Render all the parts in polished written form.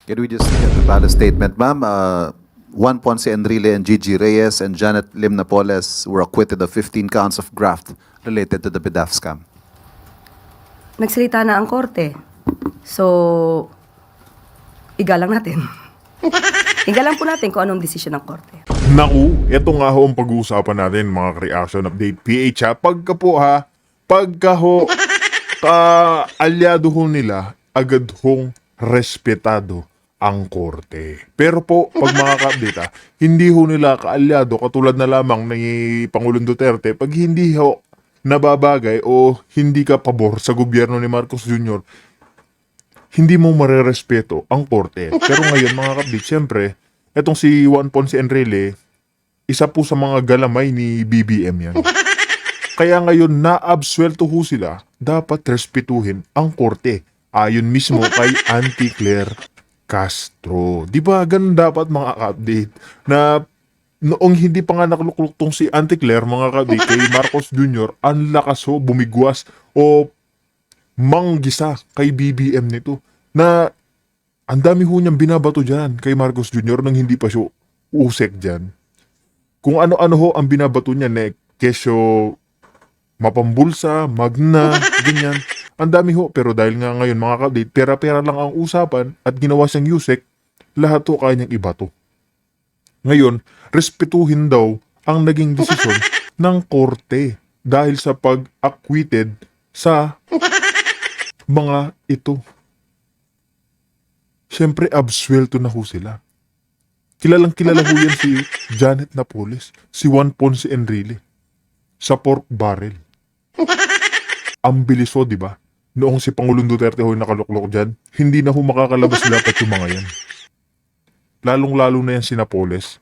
Can we just get the ballot statement, ma'am? Juan Ponce Enrile and Gigi Reyes and Janet Lim Napoles were acquitted of 15 counts of graft related to the PDAF scam. Nagsalita na ang korte. So, igalang natin. Igalang po natin kung anong desisyon ng korte. Naku, eto nga ho ang pag-uusapan natin mga reaction update PH ha. Pagka ho, kaalyado ho nila, agad hong respetado ang korte. Pero po, pag mga ka-update hindi ho nila kaalyado katulad na lamang ni Pangulong Duterte pag hindi ho nababagay o hindi ka pabor sa gobyerno ni Marcos Jr., hindi mo marerespeto ang korte. Pero ngayon mga ka-update, siyempre, etong si Juan Ponce Enrile, isa po sa mga galamay ni BBM yan. Kaya ngayon, na-absuelto ho sila, dapat respetuhin ang korte. Ayon mismo kay Auntie Claire Castro. Di ba ganun dapat mga ka-update? Na noong hindi pa nga nakuluklok tong si Auntie Claire, mga ka-update, kay Marcos Jr., ang lakas ho, bumigwas o manggisa kay BBM nito. Na ang dami ho niyang binabato dyan kay Marcos Jr. nang hindi pa siya usek dyan. Kung ano-ano ho ang binabato niya, kesyo mapambulsa, magna, ganyan. Ang dami ho, pero dahil nga ngayon mga ka-update, pera-pera lang ang usapan at ginawa siyang Yusek, lahat ho kaya niyang ibato. Ngayon, respetuhin daw ang naging desisyon ng korte dahil sa pag-acquitted sa mga ito. Siyempre, absuelto na ho sila. Kilalang kilala ho yan si Janet Napoles, si Juan Ponce Enrile, sa pork barrel. Ang bilis ho, di ba? Noong si Pangulong Duterte ho nakaluklok dyan, hindi na ho makakalabas dapat yung mga yan. Lalong-lalo na yan si Napoles.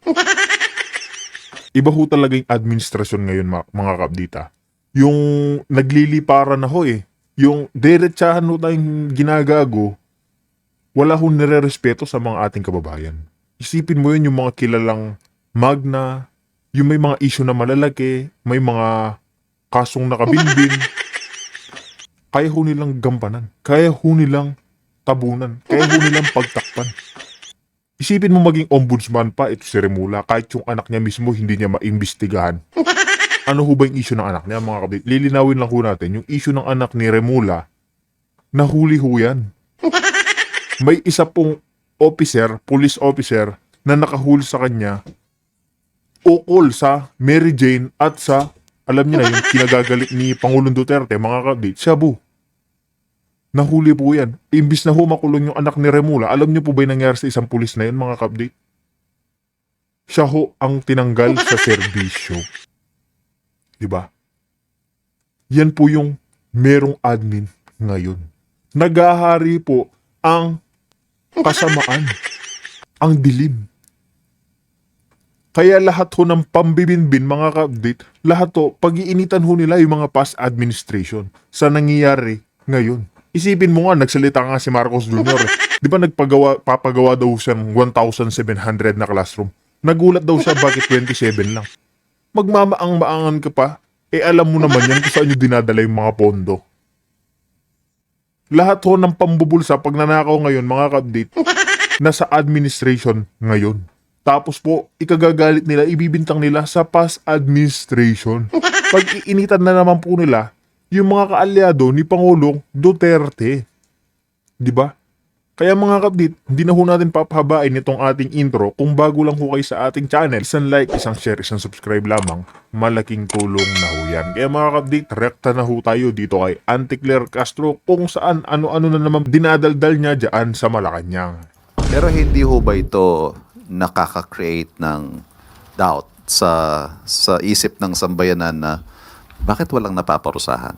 Iba ho talaga yung administrasyon ngayon mga kabdita. Yung nagliliparan na ho yung diretsahan ho tayong ginagago, wala ho nire-respeto sa mga ating kababayan. Isipin mo yun yung mga kilalang magna, yung may mga issue na malalaki, may mga kasong nakabinbin, kaya ho nilang gampanan, kaya ho nilang tabunan, kaya ho nilang pagtakpan. Isipin mo maging ombudsman pa, ito si Remula, kahit yung anak niya mismo hindi niya maimbestigahan. Ano ho ba yung issue ng anak niya mga kabit? Lilinawin lang ho natin, yung issue ng anak ni Remula, nahuli ho yan. May isa pong officer, police officer, na nakahuli sa kanya, ukol sa Mary Jane at sa, alam niyo na yung kinagagalit ni Pangulong Duterte, mga kabit, shabu. Nahuli po yan. Imbis na humakulong yung anak ni Remula, alam niyo po ba yung nangyari sa isang pulis na yun, mga kabit? Siya ho ang tinanggal sa serbisyo. Diba? Yan po yung merong admin ngayon. Nagahari po ang kasamaan, ang dilim. Kaya lahat ho ng pambibinbin, mga ka-update, lahat ho, pag-iinitan ho nila yung mga past administration sa nangyayari ngayon. Isipin mo nga, nagsalita nga si Marcos Jr. Di ba papagawa daw siya ng 1,700 na classroom? Nagulat daw siya bakit 27 lang. Magmamaang-maangan ka pa, alam mo naman yan kung saan nyo dinadala yung mga pondo. Lahat ho ng pambubulsa pag nanakaw ngayon, mga ka-update, nasa administration ngayon. Tapos po, ikagagalit nila, ibibintang nila sa past administration. Pag iinitan na naman po nila, yung mga kaalyado ni Pangulong Duterte. Diba? Kaya mga kabdit, hindi na ho natin papahabain itong ating intro. Kung bago lang ho kayo sa ating channel, isang like, isang share, isang subscribe lamang, malaking tulong na ho yan. Kaya mga kabdit, rekta na ho tayo dito kay Auntie Claire Castro kung saan ano-ano na naman dinadaldal niya dyan sa Malacanang. Pero hindi ho ba ito nakaka-create ng doubt sa isip ng sambayanan na bakit walang napaparusahan?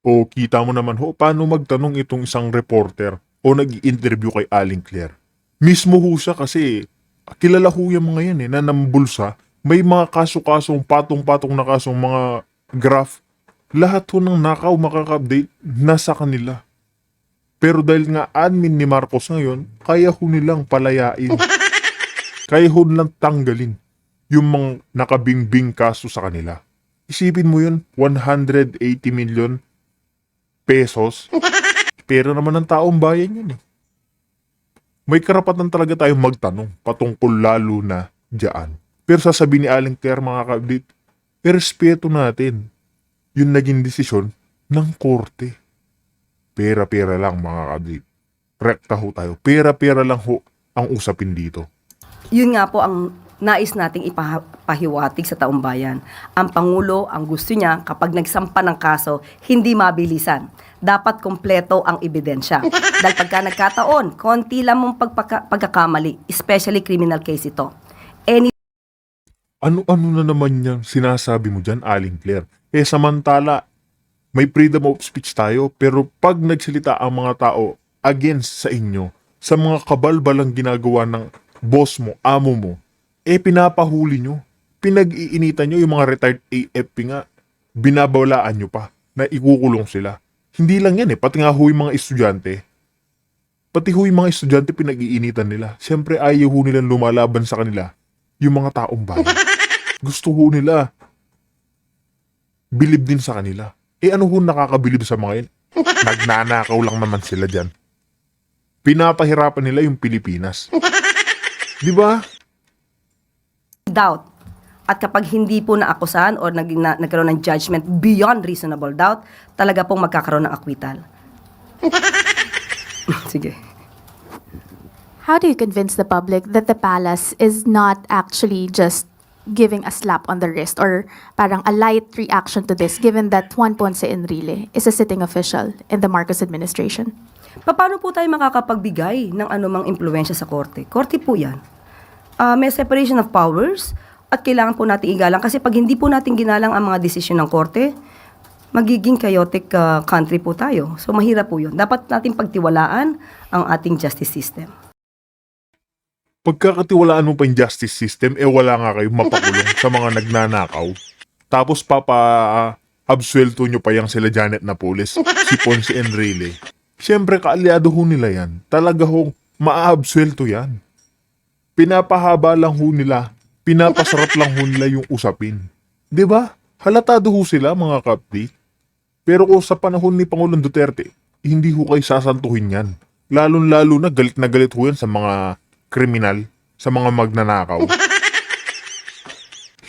O kita mo naman ho, paano magtanong itong isang reporter o nag-i-interview kay Aling Claire. Mismo ho siya kasi kilala ho yung mga yan na nambulsa. May mga kaso-kasong patong-patong na kasong mga graph. Lahat ho ng nakaw makaka-update nasa kanila. Pero dahil nga admin ni Marcos ngayon, kaya ho nilang palayain. Kaya ho nilang tanggalin yung mga nakabingbing kaso sa kanila. Isipin mo yun, 180 million pesos. Pero naman ng taong bayan yun may karapatan talaga tayong magtanong patungkol lalo na diyan. Pero sasabihin ni Aling Claire, mga kabdit, irespeto natin yung naging desisyon ng korte. Pera-pera lang, mga kabdit. Rekta ho tayo. Pera-pera lang ho ang usapin dito. Yun nga po ang nais nating ipahiwatig sa taong bayan. Ang Pangulo, ang gusto niya, kapag nagsampa ng kaso, hindi mabilisan. Dapat kompleto ang ebidensya. Dahil pagka nagkataon, konti lang mong pagkakamali, especially criminal case ito. Ano-ano na naman yung sinasabi mo dyan, Aling Claire? Samantala, may freedom of speech tayo, pero pag nagsalita ang mga tao against sa inyo, sa mga kabalbalang ginagawa ng boss mo, amo mo, pinapahuli nyo. Pinag-iinitan nyo yung mga retired AFP nga. Binabawalaan nyo pa na ikukulong sila. Hindi lang yan pati nga ho yung mga estudyante. Pati ho yung mga estudyante pinag-iinitan nila. Siyempre ayaw ho nilang lumalaban sa kanila yung mga taong bayan. Gusto ho nila bilib din sa kanila. Ano ho nakakabilib sa mga yun? Nagnanakaw lang naman sila dyan. Pinapahirapan nila yung Pilipinas. Di ba? Doubt. At kapag hindi po naakusahan or nagkaroon ng judgment beyond reasonable doubt, talaga pong magkakaroon ng acquittal. Sige. How do you convince the public that the palace is not actually just giving a slap on the wrist or parang a light reaction to this, given that Juan Ponce Enrile is a sitting official in the Marcos administration? Paano po tayo makakapagbigay ng anumang impluensya sa korte? Korte po yan. May separation of powers at kailangan po natin igalang kasi pag hindi po natin ginalang ang mga desisyon ng korte, magiging chaotic country po tayo. So mahirap po yun. Dapat natin pagtiwalaan ang ating justice system. Pagkakatiwalaan mo pa yung justice system, wala nga kayong mapakulong sa mga nagnanakaw. Tapos absuelto nyo pa yung sila Janet Napoles, si Ponce Enrile. Siyempre, kaalyado ho nila yan. Talaga hong maaabsuelto yan. Pinapahaba lang ho nila, pinapasarap lang ho nila yung usapin. 'Di ba? Halatado ho sila, mga kapdi. Pero kung sa panahon ni Pangulong Duterte, hindi ho kayo sasantuhin yan. Lalong-lalo na galit ho yan sa mga kriminal, sa mga magnanakaw.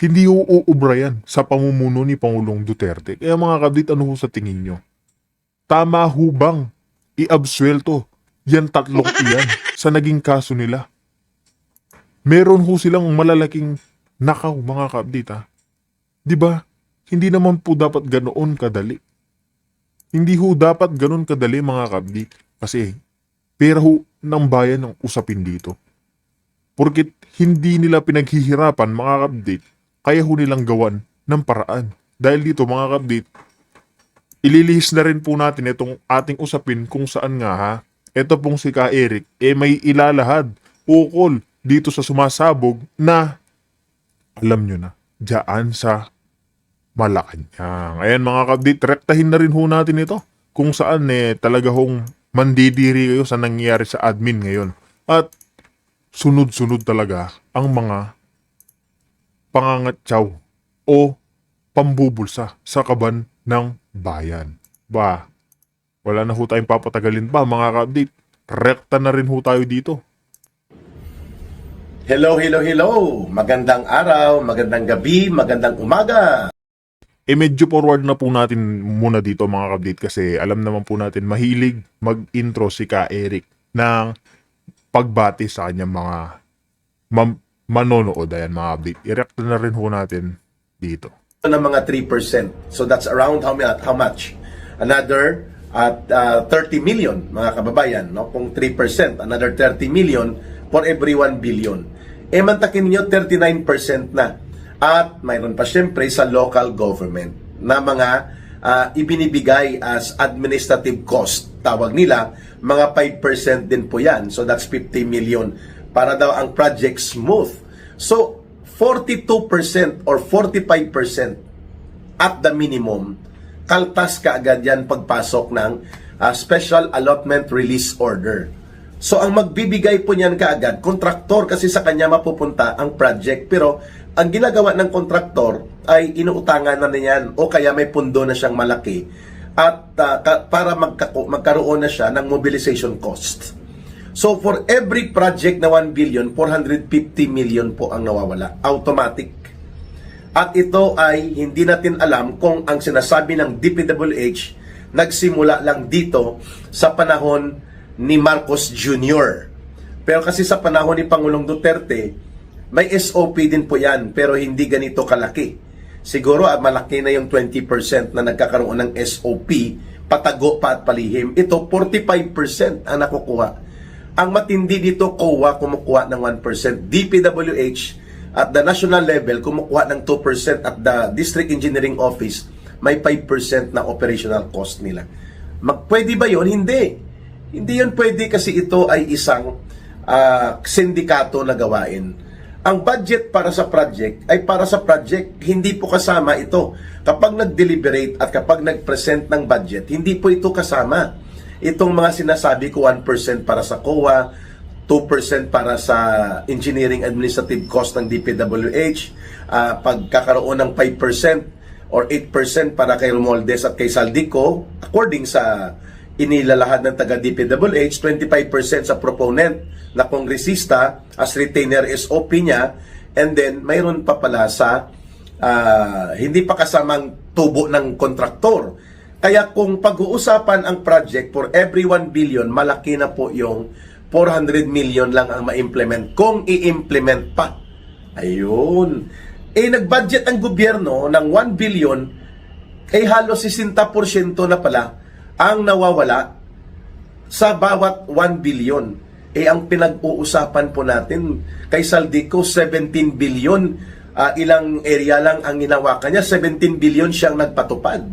Hindi ho uubra yan sa pamumuno ni Pangulong Duterte. Kaya mga kabdit, ano ho sa tingin nyo? Tama ho bang iabsuelto yan tatlong iyan sa naging kaso nila? Meron ho silang malalaking nakaw, mga kabdit, ha? Diba? Hindi naman po dapat ganoon kadali. Hindi ho dapat ganoon kadali, mga kabdit. Kasi pera ho ng bayan ang usapin dito. Porkit hindi nila pinaghihirapan, mga kabdit, kaya ho nilang gawan ng paraan. Dahil dito, mga kabdit, ililihis na rin po natin itong ating usapin kung saan nga, ha? Ito pong si Ka Eric, may ilalahad, ukol, dito sa sumasabog na, alam nyo na, dyan sa Malacanang. Ayan, mga kabdit, rektahin na rin ho natin ito. Kung saan talaga hong mandidiri kayo sa nangyayari sa admin ngayon. At sunod-sunod talaga ang mga pangangatsaw o pambubulsa sa kaban ng bayan. Ba, wala na ho tayong papatagalin pa, mga kabdit. Rekta na rin ho tayo dito. Hello, hello, hello! Magandang araw, magandang gabi, magandang umaga! Medyo forward na po natin muna dito, mga kabdit, kasi alam naman po natin mahilig mag-intro si Ka Eric ng pagbati sa kanyang mga manonood. Ayan, mga kabdit. I-react na rin ho natin dito. Ng mga 3%. So that's around how much? Another at 30 million, mga kababayan. No? Kung 3%, another 30 million for every 1 billion. Mantakin niyo 39% na. At mayroon pa siyempre sa local government na mga ibinibigay as administrative cost. Tawag nila, mga 5% din po yan. So that's 50 million para daw ang project smooth. So 42% or 45% at the minimum, kaltas ka agad yan pagpasok ng special allotment release order. So ang magbibigay po niyan kaagad, kontraktor, kasi sa kanya mapupunta ang project. Pero ang ginagawa ng kontraktor ay inuutangan na niyan o kaya may pundo na siyang malaki at para magkaroon na siya ng mobilization cost. So for every project na 1 billion, 450 million po ang nawawala. Automatic. At ito ay hindi natin alam kung ang sinasabi ng DPWH nagsimula lang dito sa panahon ni Marcos Jr. Pero kasi sa panahon ni Pangulong Duterte, may SOP din po yan, pero hindi ganito kalaki. Siguro malaki na yung 20% na nagkakaroon ng SOP, patago pa at palihim. Ito, 45% ang nakukuha. Ang matindi dito, COA kumukuha ng 1%, DPWH at the national level kumukuha ng 2%, at the District Engineering Office may 5% na operational cost nila. Pwede ba yun? Hindi. Hindi yun pwede kasi ito ay isang sindikato na gawain. Ang budget para sa project ay para sa project, hindi po kasama ito. Kapag nag-deliberate at kapag nag-present ng budget, hindi po ito kasama. Itong mga sinasabi ko, 1% para sa COA, 2% para sa engineering administrative cost ng DPWH, pagkakaroon ng 5% or 8% para kay Romualdez at kay Saldico, according sa inilalahad ng taga DPWH, 25% sa proponent na kongresista as retainer SOP niya, and then mayroon pa pala sa hindi pa kasamang tubo ng kontraktor. Kaya kung pag-uusapan ang project for every 1 billion, malaki na po yung 400 million lang ang ma-implement kung i-implement pa. Ayun. Nag-budget ang gobyerno ng 1 billion, halos 60% na pala ang nawawala sa bawat 1 billion. Ang pinag-uusapan po natin kay Saldico, 17 billion, ilang area lang ang ginawa kanya, 17 billion siyang nagpatupad,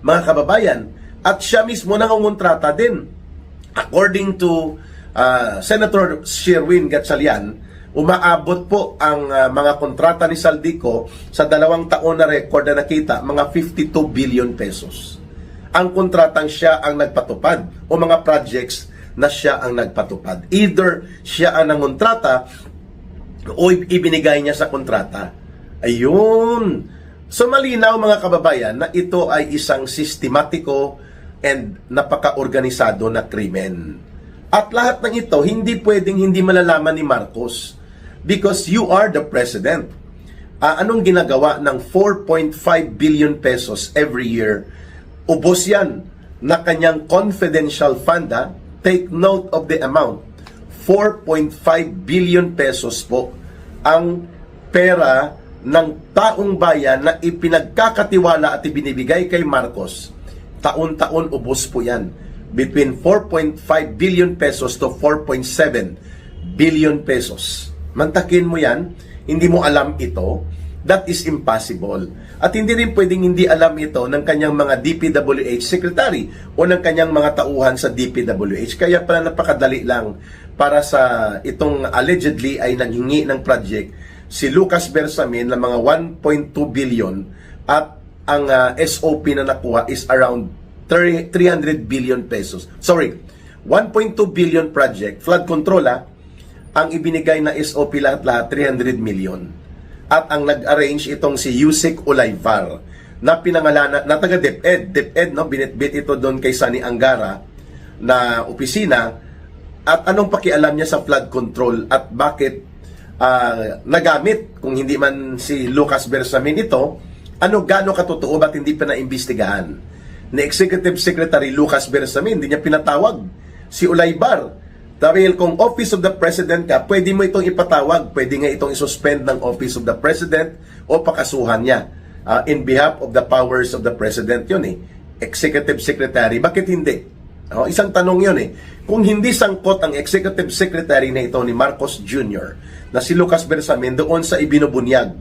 mga kababayan. At siya mismo nangungontrata din. According to Senator Sherwin Gatchalian, umaabot po ang mga kontrata ni Saldico sa 2 taon na record na nakita, mga 52 billion pesos. Ang kontratang siya ang nagpatupad o mga projects na siya ang nagpatupad. Either siya ang nangontrata o ibinigay niya sa kontrata. Ayun. So malinaw mga kababayan na ito ay isang sistematiko and napaka-organisado na krimen. At lahat ng ito, hindi pwedeng hindi malalaman ni Marcos because you are the president. Anong ginagawa ng 4.5 billion pesos every year? Ubos yan na kanyang confidential fund. Take note of the amount. 4.5 billion pesos po ang pera ng taong bayan na ipinagkakatiwala at ibinibigay kay Marcos. Taon-taon ubos po yan. Between 4.5 billion pesos to 4.7 billion pesos. Mantakin mo yan, hindi mo alam ito, that is impossible. At hindi rin pwedeng hindi alam ito ng kanyang mga DPWH secretary o ng kanyang mga tauhan sa DPWH. Kaya pala napakadali lang para sa itong allegedly ay nanghingi ng project si Lucas Bersamin ng mga 1.2 billion at ang SOP na nakuha is around 300 billion pesos. Sorry, 1.2 billion project, flood control ang ibinigay na SOP lahat-lahat 300 million. At ang nag-arrange itong si Yusek Olayvar na pinangalanan na taga DepEd. DepEd, no, binitbit ito doon kay Sani Angara na opisina. At anong pakialam niya sa flood control at bakit nagamit kung hindi man si Lucas Bersamin ito, gaano katotoo, ba't hindi pa naimbestigahan ni Executive Secretary Lucas Bersamin? Hindi niya pinatawag si Olayvar. Dahil kung Office of the President ka, pwede mo itong ipatawag, pwede nga itong isuspend ng Office of the President o pakasuhan niya in behalf of the powers of the President. Yun Executive Secretary. Bakit hindi? Isang tanong yun Kung hindi sangkot ang Executive Secretary na ito ni Marcos Jr. na si Lucas Bersamin doon sa ibinubunyag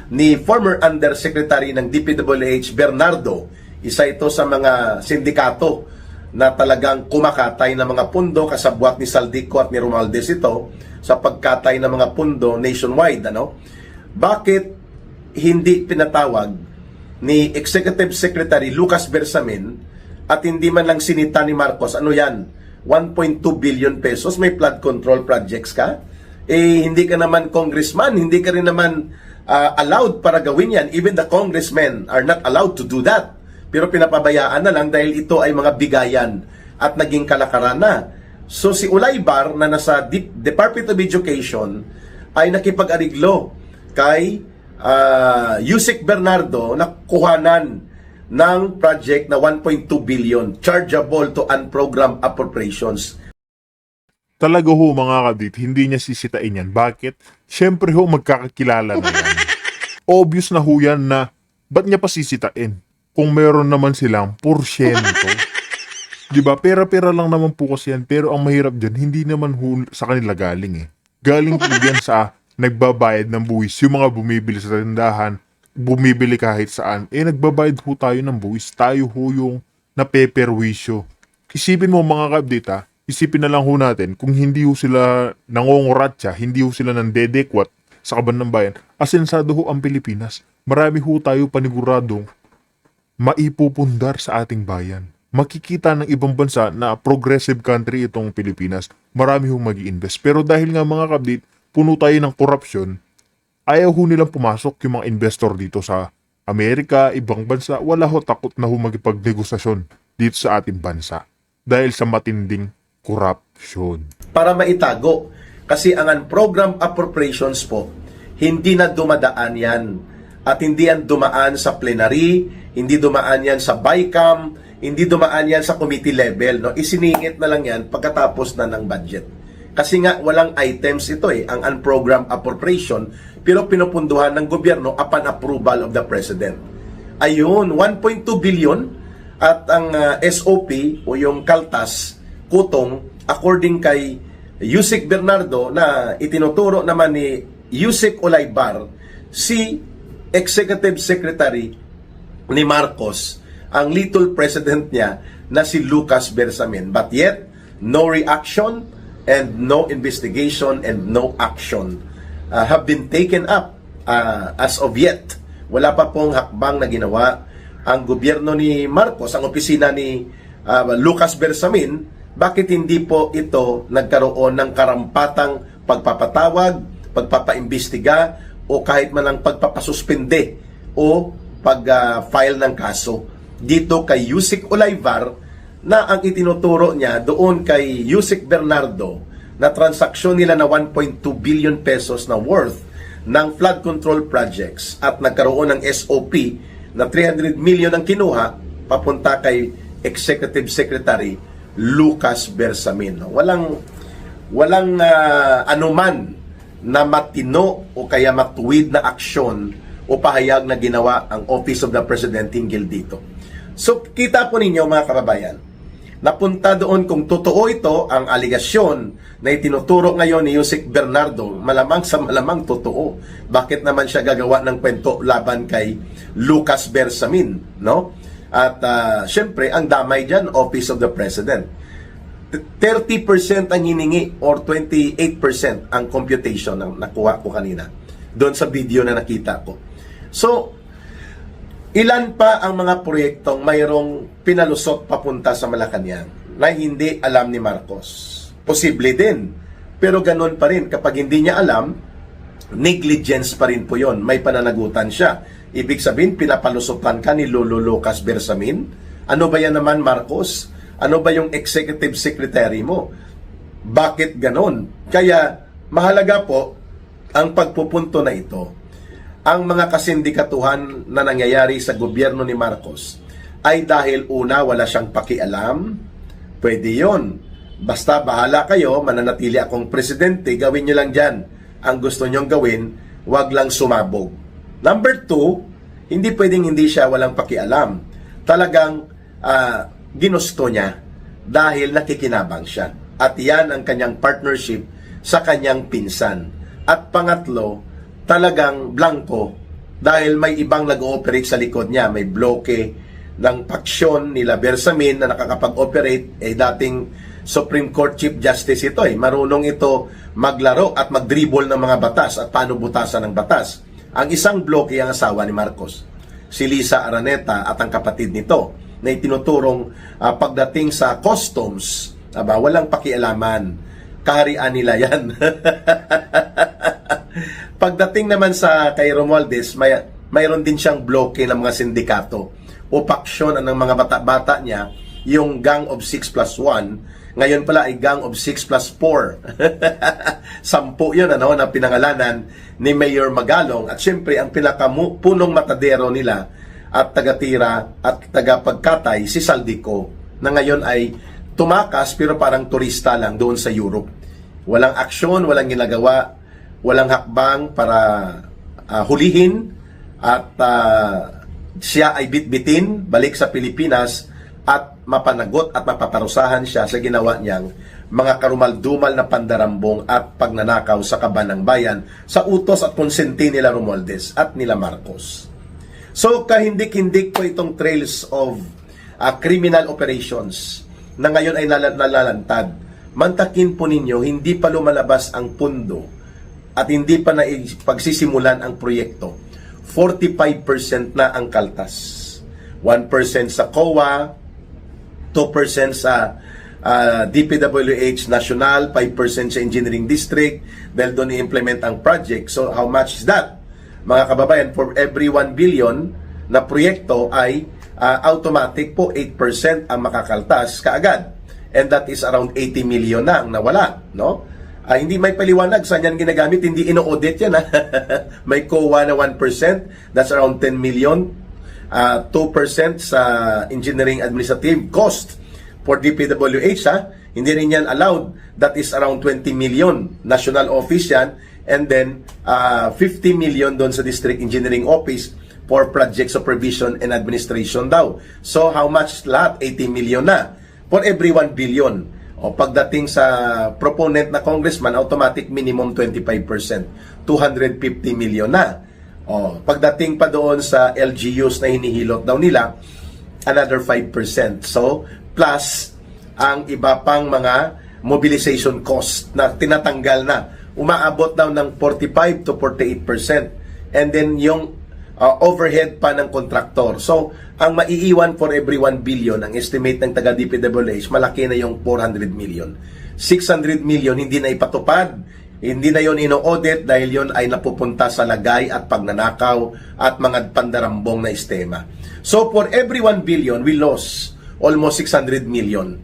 ni former Undersecretary ng DPWH Bernardo, isa ito sa mga sindikato na talagang kumakatay ng mga pundo, kasabwat ni Saldico at ni Romualdez ito sa pagkatay ng mga pundo nationwide. Bakit hindi pinatawag ni Executive Secretary Lucas Bersamin at hindi man lang sinita ni Marcos? Ano yan? 1.2 billion pesos, may flood control projects ka? Hindi ka naman congressman, hindi ka rin naman allowed para gawin yan. Even the congressmen are not allowed to do that. Pero pinapabayaan na lang dahil ito ay mga bigayan at naging kalakaran na. So si Ulaybar na nasa Department of Education ay nakipag-ariglo kay Yusek Bernardo na kuhanan ng project na 1.2 billion chargeable to unprogrammed appropriations. Talaga ho mga kabit, hindi niya sisitain yan. Bakit? Siyempre ho, magkakakilala na yan. Obvious na ho yan na, ba't niya pa sisitain? Kung meron naman silang porsyento. Diba? Pera-pera lang naman po kasi yan. Pero ang mahirap dyan, hindi naman ho sa kanila galing eh. Galing po yan sa nagbabayad ng buwis. Yung mga bumibili sa tindahan, bumibili kahit saan. Nagbabayad ho tayo ng buwis. Tayo ho yung napeperwisyo. Isipin mo mga kabit ha, isipin na lang ho natin, kung hindi ho sila nangongoratsa, hindi ho sila nandedekwat sa kaban ng bayan, asensado ho ang Pilipinas. Marami ho tayo paniguradong maipupundar sa ating bayan. Makikita ng ibang bansa na progressive country itong Pilipinas. Marami ho mag-i-invest. Pero dahil nga mga kabit, puno tayo ng korupsyon, ayaw ho nilang pumasok yung mga investor dito sa Amerika, ibang bansa. Wala ho, takot na ho magipag-negosasyon dito sa ating bansa. Dahil sa matinding corruption. Para maitago. Kasi ang unprogrammed appropriations po, hindi na dumadaan yan. At hindi yan dumaan sa plenary, hindi dumaan yan sa BICAM, hindi dumaan yan sa committee level. No? Isiningit na lang yan pagkatapos na ng budget. Kasi nga walang items ito ang unprogrammed appropriation, pero pinupunduhan ng gobyerno upon approval of the President. Ayun, 1.2 billion at ang SOP o yung kaltas kutong according kay Yusek Bernardo na itinuturo naman ni Yusek Ulaybar, si Executive Secretary ni Marcos, ang little president niya na si Lucas Bersamin. But yet, no reaction and no investigation and no action have been taken up as of yet. Wala pa pong hakbang na ginawa ang gobyerno ni Marcos, ang opisina ni Lucas Bersamin. Bakit hindi po ito nagkaroon ng karampatang pagpapatawag, pagpapaimbestiga, o kahit man ang pagpapasuspende o pag-file ng kaso dito kay Yusek Ulaybar, na ang itinuturo niya doon kay Yusek Bernardo na transaksyon nila na 1.2 billion pesos na worth ng flood control projects at nagkaroon ng SOP na 300 million ang kinuha papunta kay Executive Secretary Lucas Bersamin. Walang anuman na matino o kaya matuwid na aksyon o pahayag na ginawa ang Office of the President hinggil dito. So, kita po ninyo mga kababayan, napunta doon kung totoo ito, ang aligasyon na itinuturo ngayon ni Yusek Bernardo, malamang sa malamang totoo. Bakit naman siya gagawa ng kwento laban kay Lucas Bersamin, no? At syempre, ang damay dyan, Office of the President. 30% ang hiningi or 28% ang computation na nakuha ko kanina doon sa video na nakita ko. So, ilan pa ang mga proyektong mayroong pinalusot papunta sa Malacanang na hindi alam ni Marcos? Posible din. Pero ganun pa rin, kapag hindi niya alam, negligence pa rin po yon. May pananagutan siya. Ibig sabihin, pinapalusutan ka ni Lolo Lucas Bersamin? Ano ba yan naman, Marcos? Ano ba yung executive secretary mo? Bakit ganon? Kaya, mahalaga po ang pagpupunto na ito. Ang mga kasindikatuhan na nangyayari sa gobyerno ni Marcos ay dahil una, wala siyang pakialam. Pwede yon. Basta bahala kayo, mananatili akong presidente, gawin nyo lang dyan ang gusto nyong gawin, wag lang sumabog. Number 2, hindi pwedeng hindi siya walang pakialam. Talagang ginusto niya dahil nakikinabang siya. At yan ang kanyang partnership sa kanyang pinsan. At pangatlo, talagang blanco dahil may ibang nag-ooperate sa likod niya. May bloke ng paksyon nila Bersamin na nakakapag-operate, dating Supreme Court Chief Justice ito. Marunong ito maglaro at mag-dribble ng mga batas at paano butasan ng batas. Ang isang bloke ang asawa ni Marcos, si Lisa Araneta at ang kapatid nito, na itinuturong pagdating sa customs, walang pakialaman, kaharian nila yan. Pagdating naman sa kay Romualdez, mayroon din siyang bloke ng mga sindikato o paksyon ng mga bata-bata niya, yung Gang of 6+1, Ngayon pala ay Gang of 6 plus 4. 10 yun na pinangalanan ni Mayor Magalong. At syempre, ang pinakapunong matadero nila at tagatira at tagapagkatay si Saldico, na ngayon ay tumakas pero parang turista lang doon sa Europe. Walang aksyon, walang ginagawa, walang hakbang para hulihin at siya ay bitbitin balik sa Pilipinas at mapanagot at mapaparusahan siya sa ginawa niyang mga karumaldumal na pandarambong at pagnanakaw sa kaban ng bayan sa utos at konsenti nila Romualdez at nila Marcos. So kahindik-hindik po itong trails of criminal operations na ngayon ay nalalantad. Mantakin po ninyo, hindi pa lumalabas ang pundo at hindi pa pagsisimulan ang proyekto. 45% na ang kaltas. 1% sa COA, 2% sa DPWH National, 5% sa Engineering District dahil doon i-implement ang project. So how much is that? Mga kababayan, for every 1 billion na proyekto ay automatic po 8% ang makakaltas kaagad. And that is around 80 million na ang nawala, no? Hindi may paliwanag saan yan ginagamit, hindi ino-audit yan. May COA na 1%, that's around 10 million. 2% sa engineering administrative cost for DPWH, hindi rin yan allowed, that is around 20 million. National office yan, and then 50 million doon sa district engineering office for project supervision and administration daw. So how much lahat? 80 million na for every 1 billion. O pagdating sa proponent na congressman, automatic minimum 25%. 250 million na. O pagdating pa doon sa LGUs na hinihilot daw nila, another 5%. So plus ang iba pang mga mobilization cost na tinatanggal na. Umaabot daw ng 45 to 48%. And then yung overhead pa ng kontraktor. So, ang maiiwan for every 1 billion, ang estimate ng taga DPWH, malaki na yung 400 million. 600 million hindi na ipatupad, hindi na yon ino-audit dahil yon ay napupunta sa lagay at pagnanakaw at mga pandarambong na istema. So, for every 1 billion, we lost almost 600 million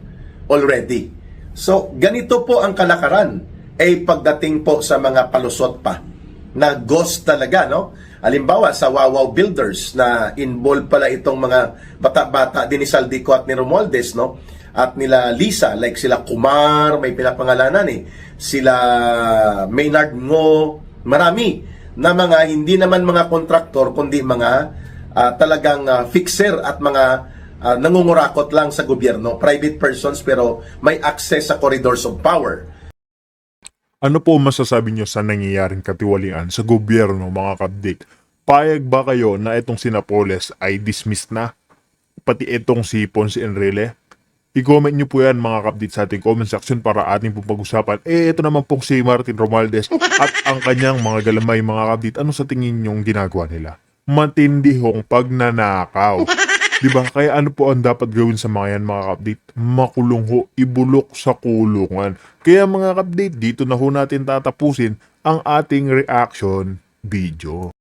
already. So, ganito po ang kalakaran ay pagdating po sa mga palusot pa na ghost talaga, no? Halimbawa, sa Wawaw Builders na involved pala itong mga bata-bata din ni Saldico at ni Romualdez, no? At nila Lisa, like sila Kumar, may pinapangalanan sila Maynard Ngo, marami na mga hindi naman mga kontraktor, kundi mga talagang fixer at mga nangungurakot lang sa gobyerno, private persons pero may access sa corridors of power. Ano po masasabi nyo sa nangyayaring katiwalian sa gobyerno, mga kabdik? Payag ba kayo na itong si Napoles ay dismissed na? Pati itong si Ponce Enrile? I-comment nyo po yan, mga kabdik, sa ating comment section para ating pong pag-usapan. Ito naman pong si Martin Romualdez at ang kanyang mga galamay, mga kabdik. Ano sa tingin nyong ginagawa nila? Matindihong pagnanakaw. Diba? Kaya ano po ang dapat gawin sa mga yan, mga kabdate? Makulong ho, ibulok sa kulungan. Kaya mga kabdate, dito na ho natin tatapusin ang ating reaction video.